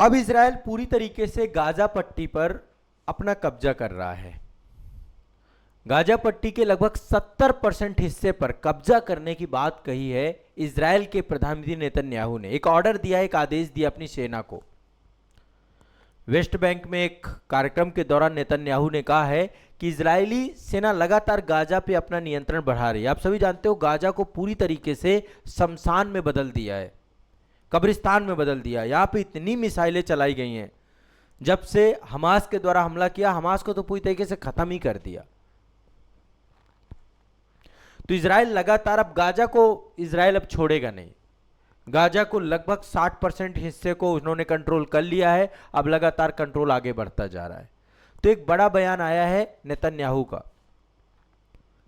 अब इजराइल पूरी तरीके से गाजा पट्टी पर अपना कब्जा कर रहा है। गाजा पट्टी के लगभग 70% हिस्से पर कब्जा करने की बात कही है इजराइल के प्रधानमंत्री नेतन्याहू ने। एक ऑर्डर दिया, एक आदेश दिया अपनी सेना को। वेस्ट बैंक में एक कार्यक्रम के दौरान नेतन्याहू ने कहा है कि इजरायली सेना लगातार गाजा पे अपना नियंत्रण बढ़ा रही है। आप सभी जानते हो गाजा को पूरी तरीके से शमशान में बदल दिया है, कब्रिस्तान में बदल दिया। यहाँ पे इतनी मिसाइलें चलाई गई हैं जब से हमास के द्वारा हमला किया, हमास को तो पूरी तरीके से खत्म ही कर दिया। तो इजराइल लगातार, अब गाजा को इजराइल अब छोड़ेगा नहीं। गाजा को लगभग 60% हिस्से को उन्होंने कंट्रोल कर लिया है, अब लगातार कंट्रोल आगे बढ़ता जा रहा है। तो एक बड़ा बयान आया है नेतन्याहू का,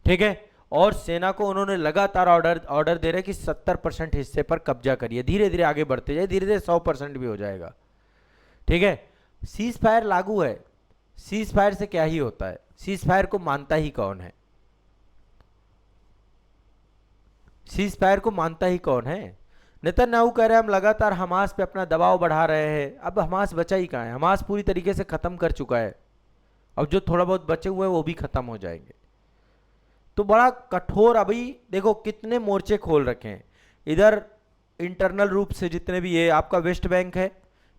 ठीक है, और सेना को उन्होंने लगातार ऑर्डर दे रहे कि 70% हिस्से पर कब्जा करिए, धीरे धीरे आगे बढ़ते जाए, धीरे धीरे 100% भी हो जाएगा, ठीक है। सीज फायर लागू है। सीज फायर से क्या ही होता है? सीज फायर को मानता ही कौन है? सीज फायर को मानता ही कौन है? नेतन्याहू कह रहे हैं हम लगातार हमास पे अपना दबाव बढ़ा रहे हैं। अब हमास बचा ही कहाँ है? हमास पूरी तरीके से खत्म कर चुका है। अब जो थोड़ा बहुत बचे हुए हैं वो भी खत्म हो जाएंगे। तो बड़ा कठोर, अभी देखो कितने मोर्चे खोल रखे हैं। इधर इंटरनल रूप से जितने भी, ये आपका वेस्ट बैंक है,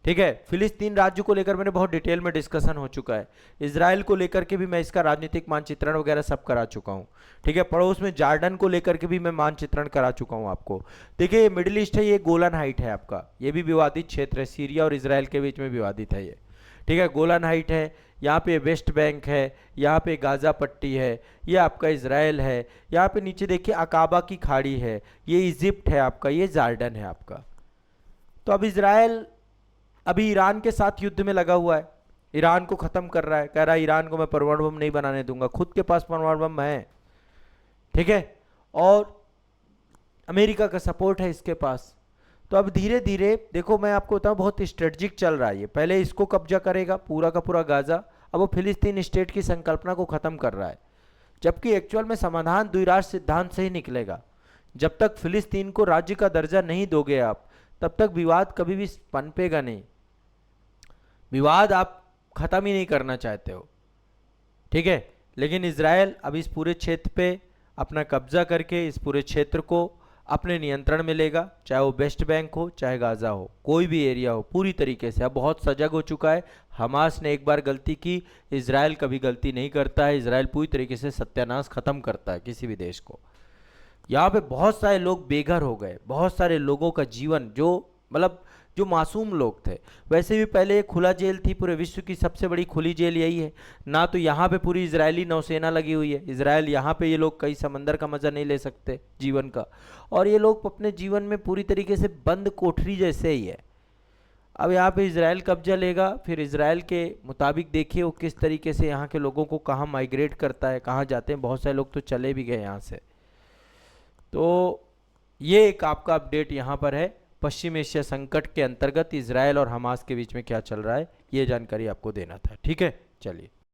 ठीक है, फिलिस्तीन राज्य को लेकर मैंने बहुत डिटेल में डिस्कशन हो चुका है। इजराइल को लेकर के भी मैं इसका राजनीतिक मानचित्रण वगैरह सब करा चुका हूँ, ठीक है। पड़ोस में जॉर्डन को लेकर के भी मैं मानचित्रण करा चुका हूँ आपको। देखिए ये मिडिल ईस्ट है, ये गोलन हाइट है आपका, ये भी विवादित क्षेत्र है, सीरिया और इजराइल के बीच में विवादित है ये, ठीक है। गोलन हाइट है, यहाँ पे वेस्ट बैंक है, यहाँ पे गाजा पट्टी है, ये आपका इजराइल है, यहाँ पे नीचे देखिए अकाबा की खाड़ी है, ये इजिप्ट है आपका, ये जॉर्डन है आपका। तो अब इजराइल अभी ईरान के साथ युद्ध में लगा हुआ है, ईरान को खत्म कर रहा है, कह रहा है ईरान को मैं परमाणु बम नहीं बनाने दूंगा, खुद के पास परमाणु बम है, ठीक है, और अमेरिका का सपोर्ट है इसके पास। तो अब धीरे धीरे देखो, मैं आपको बताऊं बहुत स्ट्रेटजिक चल रहा है ये। पहले इसको कब्जा करेगा पूरा का पूरा गाजा, अब वो फिलिस्तीन स्टेट की संकल्पना को खत्म कर रहा है, जबकि एक्चुअल में समाधान द्विराष्ट्र सिद्धांत से ही निकलेगा। जब तक फिलिस्तीन को राज्य का दर्जा नहीं दोगे आप, तब तक विवाद कभी भी पनपेगा नहीं। विवाद आप खत्म ही नहीं करना चाहते हो, ठीक है। लेकिन इजराइल अब इस पूरे क्षेत्र पे अपना कब्जा करके इस पूरे क्षेत्र को अपने नियंत्रण में लेगा, चाहे वो वेस्ट बैंक हो चाहे गाजा हो, कोई भी एरिया हो, पूरी तरीके से अब बहुत सजग हो चुका है। हमास ने एक बार गलती की, इजराइल कभी गलती नहीं करता है। इजराइल पूरी तरीके से सत्यानाश खत्म करता है किसी भी देश को। यहाँ पे बहुत सारे लोग बेघर हो गए, बहुत सारे लोगों का जीवन, जो मतलब जो मासूम लोग थे। वैसे भी पहले एक खुला जेल थी, पूरे विश्व की सबसे बड़ी खुली जेल यही है ना। तो यहाँ पे पूरी इजरायली नौसेना लगी हुई है। इजराइल यहाँ पे ये लोग कई समंदर का मजा नहीं ले सकते जीवन का, और ये लोग अपने जीवन में पूरी तरीके से बंद कोठरी जैसे ही है। अब यहाँ पे इजराइल कब्जा लेगा, फिर इजराइल के मुताबिक देखिए वो किस तरीके से यहाँ के लोगों को कहाँ माइग्रेट करता है, कहाँ जाते हैं। बहुत सारे लोग तो चले भी गए यहाँ से। तो ये एक आपका अपडेट यहाँ पर है, पश्चिम एशिया संकट के अंतर्गत इजराइल और हमास के बीच में क्या चल रहा है, ये जानकारी आपको देना था, ठीक है। चलिए।